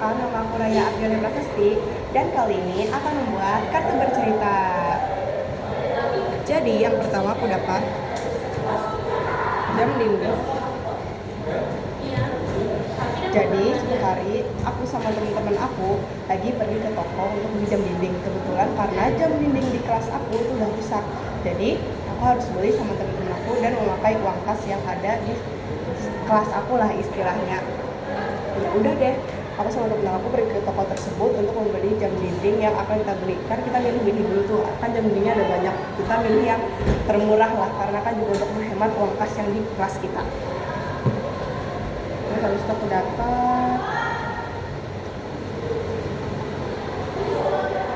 perkenalkan, nama aku Raya Apriani Prasasti dan kali ini akan membuat kartu bercerita. Jadi yang pertama aku dapat jam dinding. Jadi suatu hari aku sama teman-teman aku lagi pergi ke toko untuk beli jam dinding. Kebetulan karena jam dinding di kelas aku itu udah rusak. Jadi aku harus beli sama teman-teman aku dan memakai uang kas yang ada di kelas aku lah istilahnya. Ya udah deh, aku sama temen aku pergi ke toko tersebut untuk membeli jam dinding yang akan kita beli. Kan kita milih dulu tuh, kan jam dindingnya ada banyak. Kita milih yang termurah lah, karena kan juga untuk menghemat uang kas yang di kelas kita. Terus habis itu aku dapat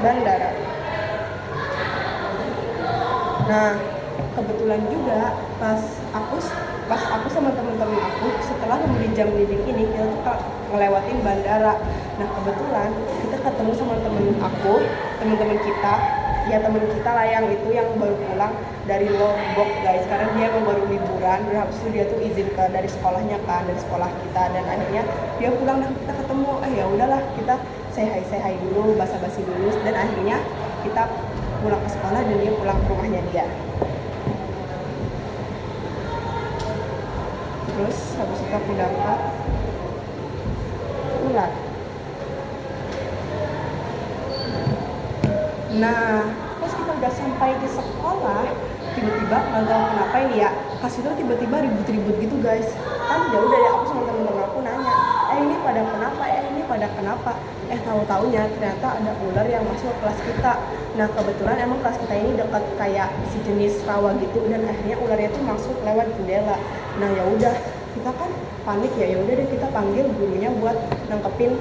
bandara. Nah, kebetulan juga pas aku sama teman-teman aku setelah membeli jam dinding ini kita tuh ngelewatin bandara. Nah kebetulan kita ketemu sama teman-teman kita, ya teman kita lah yang itu yang baru pulang dari Lombok guys, karena dia emang baru liburan. Dan habis itu dia tuh izin dari sekolahnya kan, dari sekolah kita, dan akhirnya dia pulang dan kita ketemu. Ya udahlah, kita say hi dulu, basa-basi dulu, dan akhirnya kita pulang ke sekolah dan dia pulang ke rumahnya dia. Terus habis itu aku dapat ular. Nah, pas kita udah sampai di sekolah, tiba-tiba nggak tahu kenapa ini ya, kasih itu tiba-tiba ribut-ribut gitu guys. Kan ya udah ya, aku sama temen-temen aku nanya, ini pada kenapa? Tahu-taunya ternyata ada ular yang masuk ke kelas kita. Nah kebetulan emang kelas kita ini dekat kayak sejenis rawa gitu, dan akhirnya ularnya tuh masuk lewat jendela. Nah ya udah, kita kan panik ya udah deh, kita panggil gurunya buat nangkepin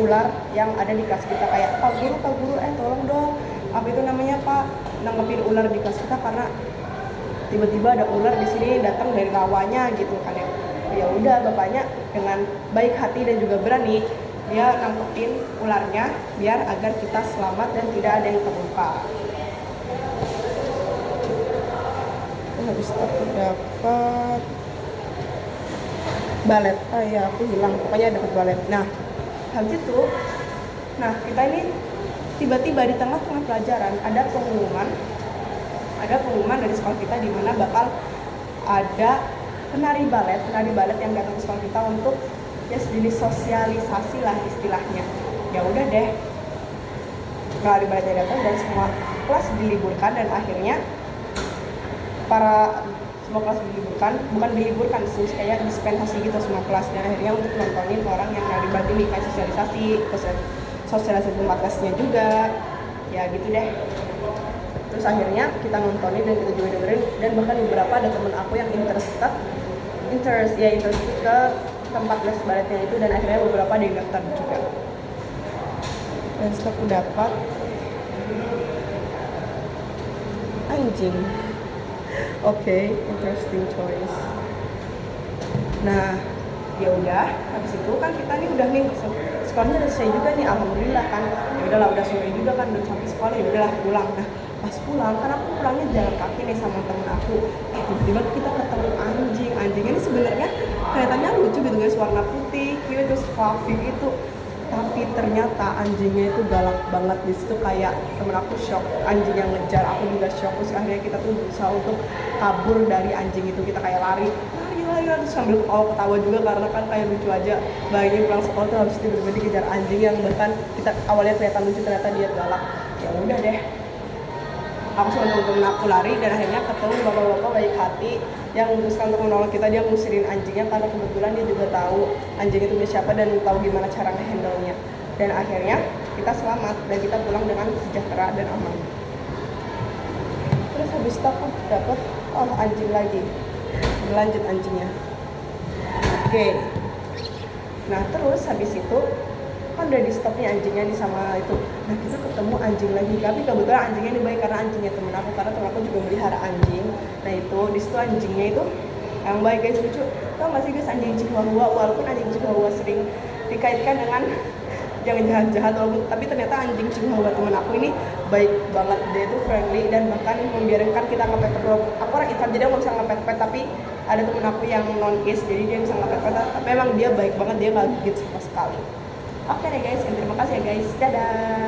ular yang ada di kelas kita. Kayak pak guru tolong dong, apa itu namanya pak, nangkepin ular di kelas kita karena tiba-tiba ada ular di sini datang dari rawanya gitu kan ya. Ya udah, bapaknya dengan baik hati dan juga berani dia nangkepin ularnya biar agar kita selamat dan tidak ada yang terluka. Habis itu aku dapat balet. Ya aku hilang, pokoknya dapat balet. Nah habis itu, kita ini tiba-tiba di tengah-tengah pelajaran ada pengumuman dari sekolah kita di mana bakal ada penari balet yang datang ke sekolah kita untuk ya sejenis sosialisasi lah istilahnya. Ya udah deh, penari baletnya datang dan semua kelas diliburkan, dan akhirnya semua kelas bukan diliburkan sih, kayak dispensasi gitu semua kelas, dan akhirnya untuk nontonin orang yang nari balet ini kayak sosialisasi tempat lesnya juga ya gitu deh. Terus akhirnya kita nontonin dan kita juga dengerin, dan bahkan beberapa ada temen aku yang interested ke tempat les baletnya itu, dan akhirnya beberapa ada yang daftar juga. Dan setelah aku dapat anjing. Oke, interesting choice. Nah, ya udah, habis itu kan kita nih udah nih sekolahnya udah selesai juga nih, alhamdulillah kan. Ya udahlah, udah sore juga kan, udah sampai sekolah, ya udahlah pulang. Nah, pas pulang kan aku pulangnya jalan kaki nih sama temen aku. Tiba-tiba kita ketemu anjingnya ini sebenarnya kelihatannya lucu gitu guys, warna putih, cute, terus fluffy gitu. Tapi ternyata anjingnya itu galak banget. Di situ kayak temen aku shock, anjing yang ngejar, aku juga shock. Terus akhirnya kita tuh berusaha untuk kabur dari anjing itu, kita kayak lari terus sambil ketawa juga karena kan kayak lucu aja, bayangin pulang sekolah tuh harus tiba-tiba dikejar anjing yang bahkan kita awalnya kelihatan lucu, ternyata dia galak. Ya udah deh, aku sama temen-temen aku lari, dan akhirnya ketemu bapak-bapak baik hati yang memutuskan untuk menolong kita. Dia ngusirin anjingnya karena kebetulan dia juga tahu anjing itu punya siapa dan tahu gimana cara nge-handle-nya. Dan akhirnya kita selamat dan kita pulang dengan sejahtera dan aman. Terus habis itu aku dapet anjing lagi, berlanjut anjingnya. Oke. Nah terus habis itu kan udah di stop nih anjingnya di sama itu. Nah kita ketemu anjing lagi, tapi kebetulan anjingnya ini baik karena anjingnya temen aku, karena temen aku juga melihara anjing. Nah itu di situ anjingnya itu yang baik guys, lucu. Tau gak sih guys, anjing Chihuahua, walaupun anjing Chihuahua sering dikaitkan dengan yang jahat-jahat, tapi ternyata anjing Chihuahua temen aku ini baik banget. Dia itu friendly dan bahkan membiarkan kita ngepet-pet. Aku orang Islam jadi aku bisa ngepet-pet, tapi ada temen aku yang non-is jadi dia bisa ngepet-pet, tapi memang dia baik banget, dia gak gigit sama sekali. Oke deh guys, dan terima kasih ya guys. Dadah.